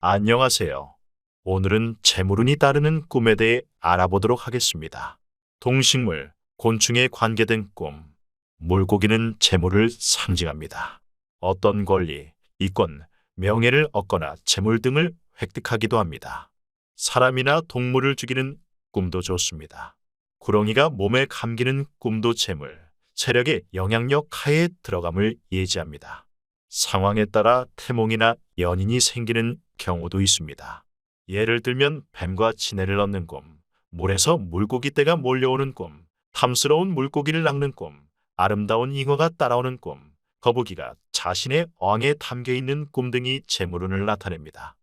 안녕하세요. 오늘은 재물운이 따르는 꿈에 대해 알아보도록 하겠습니다. 동식물, 곤충에 관계된 꿈. 물고기는 재물을 상징합니다. 어떤 권리, 이권, 명예를 얻거나 재물 등을 획득하기도 합니다. 사람이나 동물을 죽이는 꿈도 좋습니다. 구렁이가 몸에 감기는 꿈도 재물, 세력의 영향력 하에 들어감을 예지합니다. 상황에 따라 태몽이나 연인이 생기는 경우도 있습니다. 예를 들면 뱀과 친해를 얻는 꿈, 물에서 물고기 떼가 몰려오는 꿈, 탐스러운 물고기를 낚는 꿈, 아름다운 잉어가 따라오는 꿈, 거북이가 자신의 어항에 담겨 있는 꿈 등이 재물운을 나타냅니다.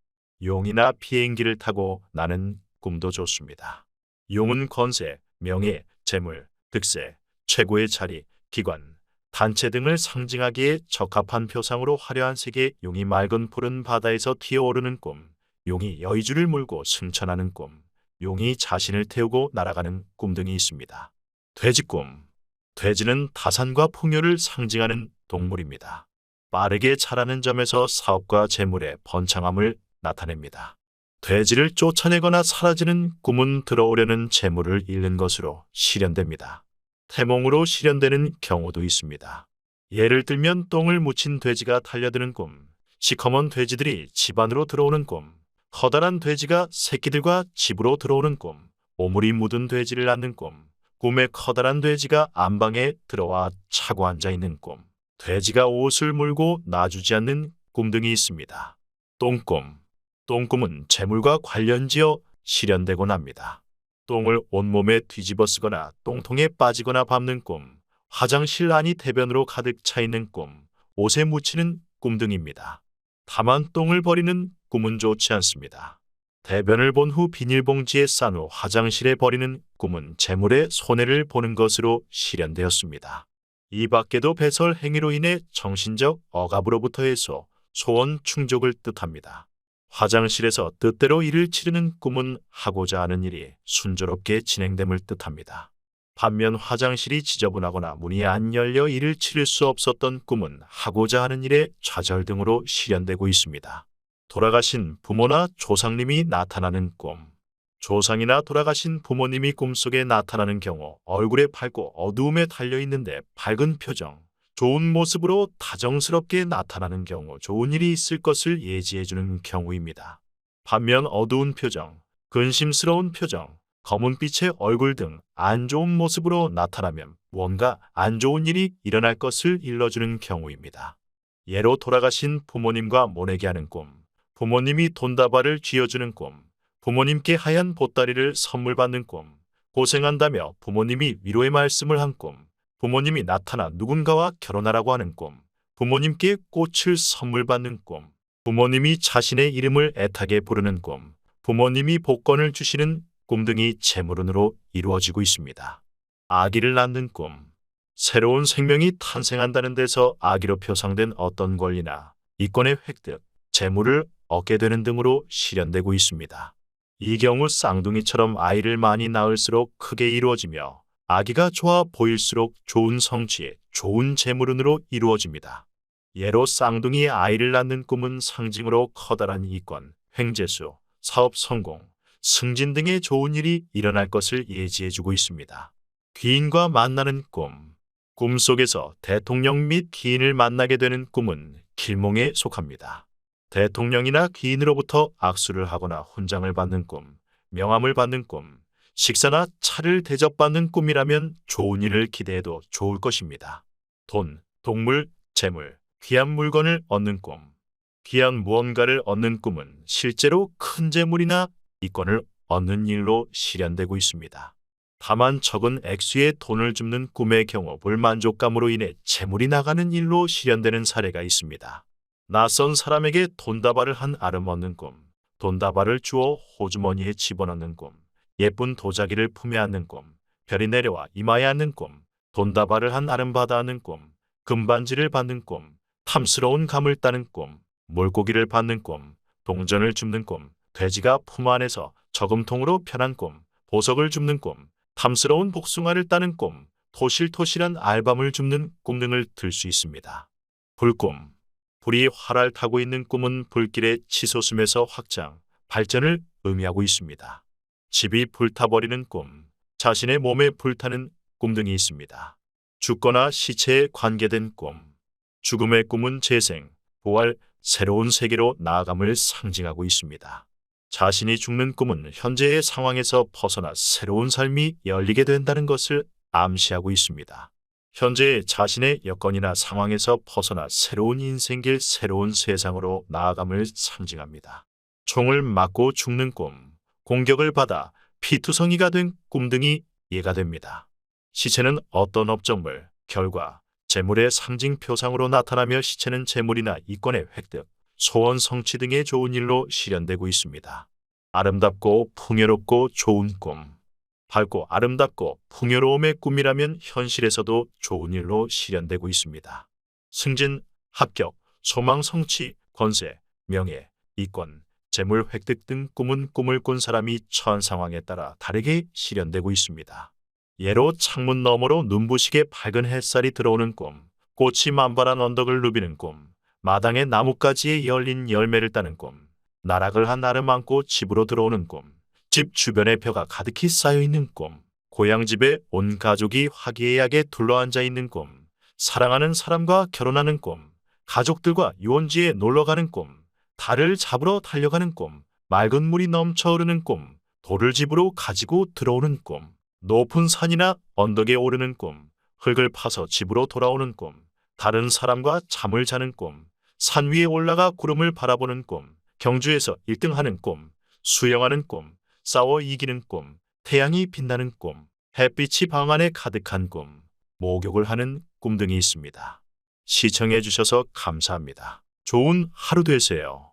용이나 비행기를 타고 나는 꿈도 좋습니다. 용은 권세, 명예, 재물, 득세, 최고의 자리, 기관, 단체 등을 상징하기에 적합한 표상으로 화려한 색의 용이 맑은 푸른 바다에서 튀어오르는 꿈, 용이 여의주를 물고 승천하는 꿈, 용이 자신을 태우고 날아가는 꿈 등이 있습니다. 돼지꿈. 돼지는 다산과 풍요를 상징하는 동물입니다. 빠르게 자라는 점에서 사업과 재물의 번창함을 나타냅니다. 돼지를 쫓아내거나 사라지는 꿈은 들어오려는 재물을 잃는 것으로 실현됩니다. 태몽으로 실현되는 경우도 있습니다. 예를 들면 똥을 묻힌 돼지가 달려드는 꿈, 시커먼 돼지들이 집 안으로 들어오는 꿈, 커다란 돼지가 새끼들과 집으로 들어오는 꿈, 오물이 묻은 돼지를 낳는 꿈, 꿈에 커다란 돼지가 안방에 들어와 차고 앉아 있는 꿈, 돼지가 옷을 물고 놔주지 않는 꿈 등이 있습니다. 똥꿈. 똥꿈은 재물과 관련지어 실현되곤 합니다. 똥을 온몸에 뒤집어 쓰거나 똥통에 빠지거나 밟는 꿈, 화장실 안이 대변으로 가득 차 있는 꿈, 옷에 묻히는 꿈 등입니다. 다만 똥을 버리는 꿈은 좋지 않습니다. 대변을 본 후 비닐봉지에 싼 후 화장실에 버리는 꿈은 재물의 손해를 보는 것으로 실현되었습니다. 이 밖에도 배설 행위로 인해 정신적 억압으로부터 해소, 소원 충족을 뜻합니다. 화장실에서 뜻대로 일을 치르는 꿈은 하고자 하는 일이 순조롭게 진행됨을 뜻합니다. 반면 화장실이 지저분하거나 문이 안 열려 일을 치를 수 없었던 꿈은 하고자 하는 일에 좌절 등으로 실현되고 있습니다. 돌아가신 부모나 조상님이 나타나는 꿈. 조상이나 돌아가신 부모님이 꿈속에 나타나는 경우 얼굴에 밝고 어두움에 달려있는데 밝은 표정, 좋은 모습으로 다정스럽게 나타나는 경우 좋은 일이 있을 것을 예지해주는 경우입니다. 반면 어두운 표정, 근심스러운 표정, 검은빛의 얼굴 등 안 좋은 모습으로 나타나면 뭔가 안 좋은 일이 일어날 것을 일러주는 경우입니다. 예로 돌아가신 부모님과 모내기 하는 꿈, 부모님이 돈다발을 쥐어주는 꿈, 부모님께 하얀 보따리를 선물 받는 꿈, 고생한다며 부모님이 위로의 말씀을 한 꿈, 부모님이 나타나 누군가와 결혼하라고 하는 꿈, 부모님께 꽃을 선물 받는 꿈, 부모님이 자신의 이름을 애타게 부르는 꿈, 부모님이 복권을 주시는 꿈 등이 재물운으로 이루어지고 있습니다. 아기를 낳는 꿈. 새로운 생명이 탄생한다는 데서 아기로 표상된 어떤 권리나 이권의 획득, 재물을 얻게 되는 등으로 실현되고 있습니다. 이 경우 쌍둥이처럼 아이를 많이 낳을수록 크게 이루어지며 아기가 좋아 보일수록 좋은 성취, 좋은 재물운으로 이루어집니다. 예로 쌍둥이 아이를 낳는 꿈은 상징으로 커다란 이권, 횡재수, 사업 성공, 승진 등의 좋은 일이 일어날 것을 예지해주고 있습니다. 귀인과 만나는 꿈. 꿈속에서 대통령 및 귀인을 만나게 되는 꿈은 길몽에 속합니다. 대통령이나 귀인으로부터 악수를 하거나 훈장을 받는 꿈, 명함을 받는 꿈, 식사나 차를 대접받는 꿈이라면 좋은 일을 기대해도 좋을 것입니다. 돈, 동물, 재물, 귀한 물건을 얻는 꿈. 귀한 무언가를 얻는 꿈은 실제로 큰 재물이나 이권을 얻는 일로 실현되고 있습니다. 다만 적은 액수의 돈을 줍는 꿈의 경우 불만족감으로 인해 재물이 나가는 일로 실현되는 사례가 있습니다. 낯선 사람에게 돈다발을 한 알음 얻는 꿈, 돈다발을 주어 호주머니에 집어넣는 꿈, 예쁜 도자기를 품에 안는 꿈, 별이 내려와 이마에 앉는 꿈, 돈다발을 한 알음 받아 안는 꿈, 금반지를 받는 꿈, 탐스러운 감을 따는 꿈, 물고기를 받는 꿈, 동전을 줍는 꿈, 돼지가 품 안에서 저금통으로 편한 꿈, 보석을 줍는 꿈, 탐스러운 복숭아를 따는 꿈, 토실토실한 알밤을 줍는 꿈 등을 들 수 있습니다. 불꿈. 불이 활활 타고 있는 꿈은 불길의 치솟음에서 확장, 발전을 의미하고 있습니다. 집이 불타버리는 꿈, 자신의 몸에 불타는 꿈 등이 있습니다. 죽거나 시체에 관계된 꿈, 죽음의 꿈은 재생, 부활, 새로운 세계로 나아감을 상징하고 있습니다. 자신이 죽는 꿈은 현재의 상황에서 벗어나 새로운 삶이 열리게 된다는 것을 암시하고 있습니다. 현재의 자신의 여건이나 상황에서 벗어나 새로운 인생길, 새로운 세상으로 나아감을 상징합니다. 총을 맞고 죽는 꿈, 공격을 받아 피투성이가 된 꿈 등이 이해가 됩니다. 시체는 어떤 업적물, 결과, 재물의 상징 표상으로 나타나며 시체는 재물이나 이권의 획득, 소원 성취 등의 좋은 일로 실현되고 있습니다. 아름답고 풍요롭고 좋은 꿈. 밝고 아름답고 풍요로움의 꿈이라면 현실에서도 좋은 일로 실현되고 있습니다. 승진, 합격, 소망 성취, 권세, 명예, 이권, 재물 획득 등 꿈은 꿈을 꾼 사람이 처한 상황에 따라 다르게 실현되고 있습니다. 예로 창문 너머로 눈부시게 밝은 햇살이 들어오는 꿈, 꽃이 만발한 언덕을 누비는 꿈, 마당의 나뭇가지에 열린 열매를 따는 꿈, 나락을 한 알을 안고 집으로 들어오는 꿈, 집 주변에 벼가 가득히 쌓여 있는 꿈, 고향집에 온 가족이 화기애애하게 둘러앉아 있는 꿈, 사랑하는 사람과 결혼하는 꿈, 가족들과 유원지에 놀러가는 꿈, 달을 잡으러 달려가는 꿈, 맑은 물이 넘쳐 흐르는 꿈, 돌을 집으로 가지고 들어오는 꿈, 높은 산이나 언덕에 오르는 꿈, 흙을 파서 집으로 돌아오는 꿈, 다른 사람과 잠을 자는 꿈, 산 위에 올라가 구름을 바라보는 꿈, 경주에서 1등하는 꿈, 수영하는 꿈, 싸워 이기는 꿈, 태양이 빛나는 꿈, 햇빛이 방 안에 가득한 꿈, 목욕을 하는 꿈 등이 있습니다. 시청해 주셔서 감사합니다. 좋은 하루 되세요.